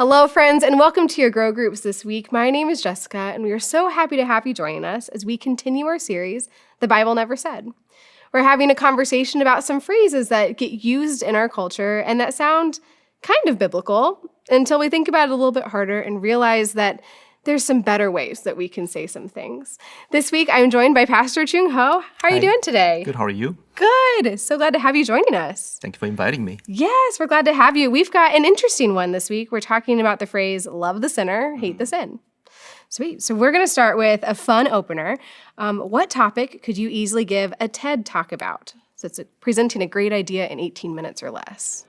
Hello, friends, and welcome to your Grow Groups this week. My name is Jessica, and we are so happy to have you joining us as we continue our series, The Bible Never Said. We're having a conversation about some phrases that get used in our culture and that sound kind of biblical until we think about it a little bit harder and realize that there's some better ways that we can say some things. This week, I'm joined by Pastor Chung Ho. How are you doing today? Good, how are you? Good. So glad to have you joining us. Thank you for inviting me. Yes, we're glad to have you. We've got an interesting one this week. We're talking about the phrase, love the sinner, hate the sin. Sweet. So we're going to start with a fun opener. What topic could you easily give a TED Talk about? So it's presenting a great idea in 18 minutes or less.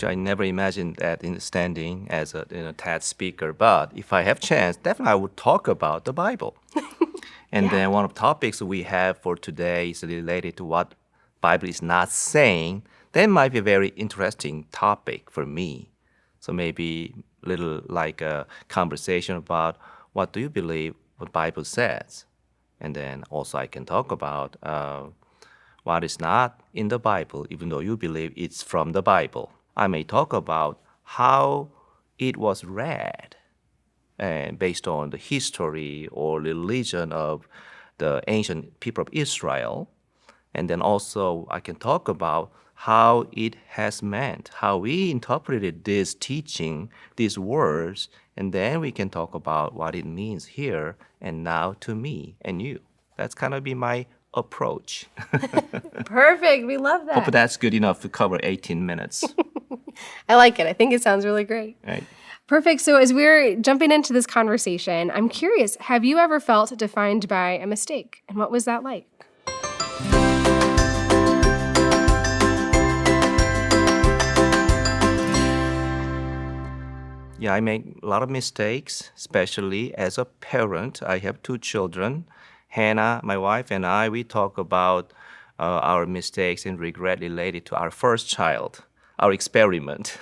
I never imagined that in standing as a TED speaker, but if I have chance, definitely I would talk about the Bible. And then one of the topics we have for today is related to what Bible is not saying. That might be a very interesting topic for me. So maybe a little like a conversation about what do you believe what Bible says. And then also I can talk about what is not in the Bible, even though you believe it's from the Bible. I may talk about how it was read and based on the history or religion of the ancient people of Israel. And then also I can talk about how it has meant, how we interpreted this teaching, these words, and then we can talk about what it means here and now to me and you. That's kind of be my approach. Perfect. We love that. Hope that's good enough to cover 18 minutes. I like it. I think it sounds really great. Right. Perfect. So as we're jumping into this conversation, I'm curious, have you ever felt defined by a mistake? And what was that like? Yeah, I make a lot of mistakes, especially as a parent. I have two children. Hannah, my wife, and I, we talk about our mistakes and regret related to our first child, our experiment.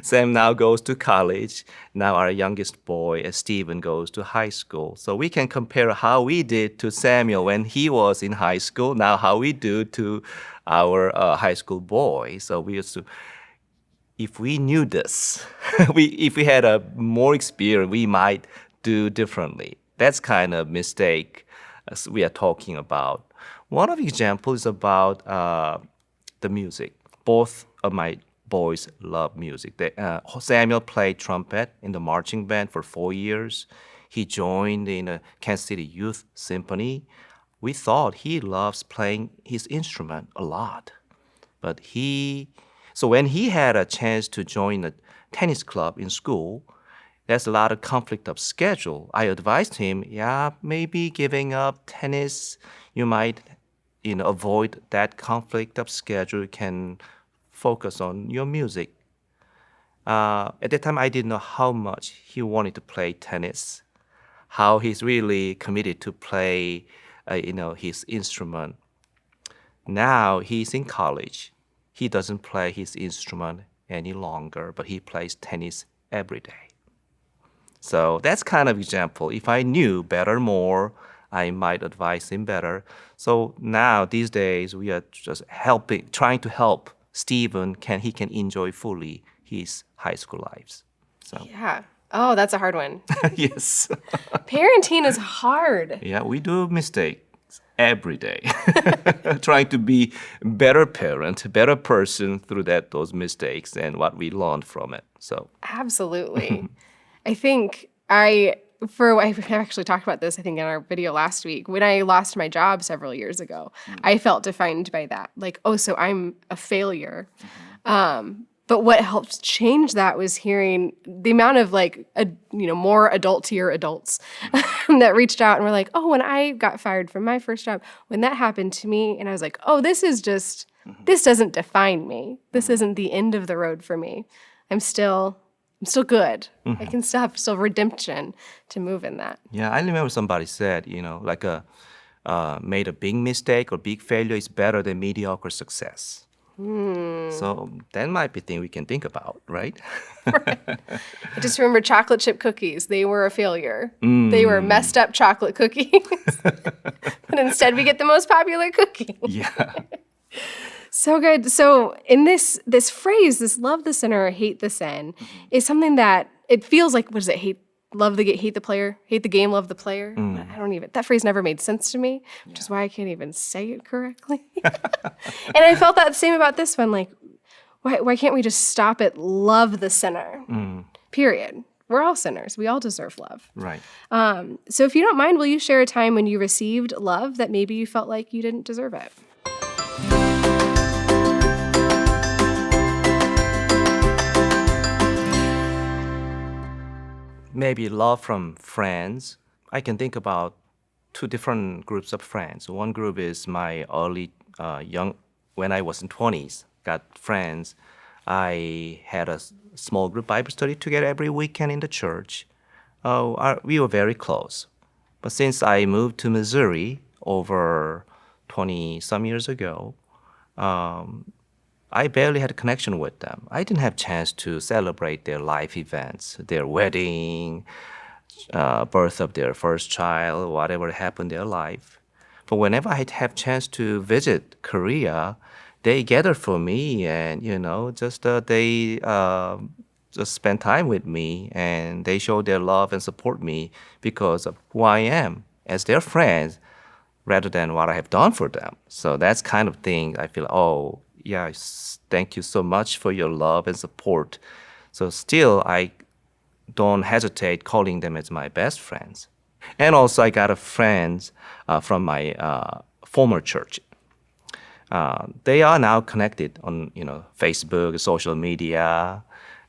Sam now goes to college. Now our youngest boy, Stephen, goes to high school. So we can compare how we did to Samuel when he was in high school, now how we do to our high school boy. So we used to, if we knew this, if we had a more experience, we might do differently. That's kind of mistake we are talking about. One of the examples is about the music. Both of my boys love music. Samuel played trumpet in the marching band for 4 years. He joined in the Kansas City Youth Symphony. We thought he loves playing his instrument a lot. So when he had a chance to join a tennis club in school, there's a lot of conflict of schedule. I advised him, maybe giving up tennis, you might avoid that conflict of schedule. You can focus on your music. At that time, I didn't know how much he wanted to play tennis, how he's really committed to play his instrument. Now he's in college. He doesn't play his instrument any longer, but he plays tennis every day. So that's kind of example. If I knew better more, I might advise him better. So now, these days, we are just trying to help Stephen, he can enjoy fully his high school lives. So. Yeah. Oh, that's a hard one. Yes. Parenting is hard. Yeah, we do mistakes every day. Trying to be better parent, better person through those mistakes and what we learned from it. So. Absolutely. I think I've actually talked about this, I think, in our video last week. When I lost my job several years ago, I felt defined by that. Like, so I'm a failure. But what helped change that was hearing the amount of more adult-tier adults that reached out and were like, oh, when I got fired from my first job, when that happened to me, and I was like, oh, this doesn't define me. This isn't the end of the road for me. I'm still good. I can still have redemption to move in that. Yeah, I remember somebody said, made a big mistake or big failure is better than mediocre success. So that might be a thing we can think about, right? I just remember chocolate chip cookies. They were a failure. They were messed up chocolate cookies. But instead we get the most popular cookie. Yeah. So good. So in this phrase, this love the sinner or hate the sin, is something that it feels like, what is it? Hate the player, hate the game, love the player. I don't even, that phrase never made sense to me, which is why I can't even say it correctly. And I felt that same about this one. Like, why can't we just stop at love the sinner? Period. We're all sinners. We all deserve love. Right. So if you don't mind, will you share a time when you received love that maybe you felt like you didn't deserve it? Maybe love from friends. I can think about two different groups of friends. One group is my early when I was in 20s, got friends. I had a small group Bible study together every weekend in the church. We were very close. But since I moved to Missouri over 20 some years ago, I barely had a connection with them. I didn't have a chance to celebrate their life events, their wedding, birth of their first child, whatever happened in their life. But whenever I have chance to visit Korea, they gather for me, and they just spend time with me, and they show their love and support me because of who I am as their friends, rather than what I have done for them. So that's kind of thing I feel, oh, yeah, thank you so much for your love and support. So still, I don't hesitate calling them as my best friends. And also, I got a friends from my former church. They are now connected on Facebook, social media,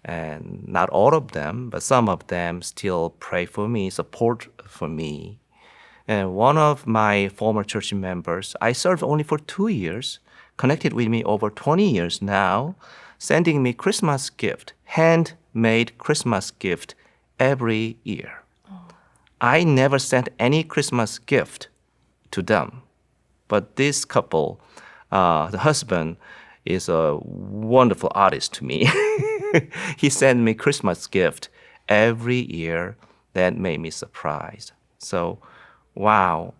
and not all of them, but some of them still pray for me, support for me. And one of my former church members, I served only for 2 years, connected with me over 20 years now, sending me Christmas gift, handmade Christmas gift every year. I never sent any Christmas gift to them. But this couple, the husband, is a wonderful artist to me. He sent me Christmas gift every year. That made me surprised. So, wow,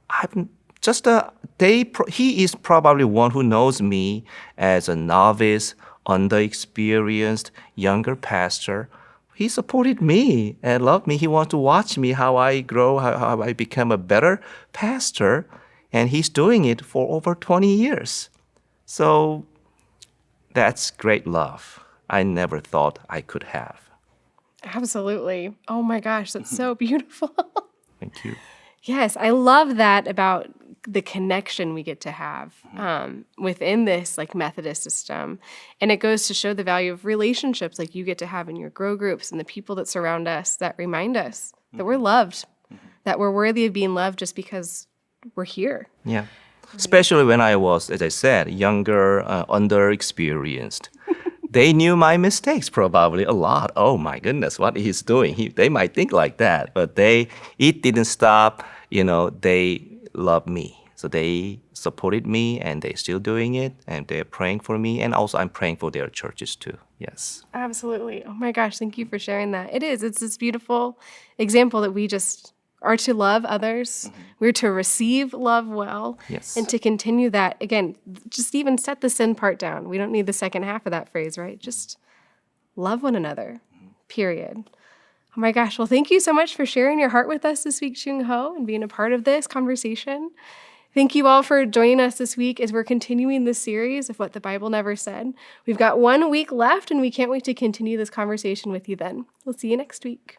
he is probably one who knows me as a novice, underexperienced, younger pastor. He supported me and loved me. He wants to watch me, how I grow, how I become a better pastor. And he's doing it for over 20 years. So that's great love I never thought I could have. Absolutely. Oh my gosh, that's so beautiful. Thank you. Yes, I love that about the connection we get to have within this like Methodist system. And it goes to show the value of relationships like you get to have in your grow groups and the people that surround us that remind us that we're loved, that we're worthy of being loved just because we're here. Yeah. Especially when I was, as I said, younger, underexperienced. They knew my mistakes probably a lot. Oh my goodness, what he's doing. They might think like that, but it didn't stop. They love me. So they supported me, and they're still doing it, and they're praying for me. And also I'm praying for their churches too. Yes. Absolutely. Oh my gosh, thank you for sharing that. It's this beautiful example that we just are to love others. We're to receive love well. Yes. And to continue that. Again, just even set the sin part down. We don't need the second half of that phrase, right? Just love one another, period. Oh my gosh. Well, thank you so much for sharing your heart with us this week, Chung Ho, and being a part of this conversation. Thank you all for joining us this week as we're continuing this series of What the Bible Never Said. We've got 1 week left, and we can't wait to continue this conversation with you then. We'll see you next week.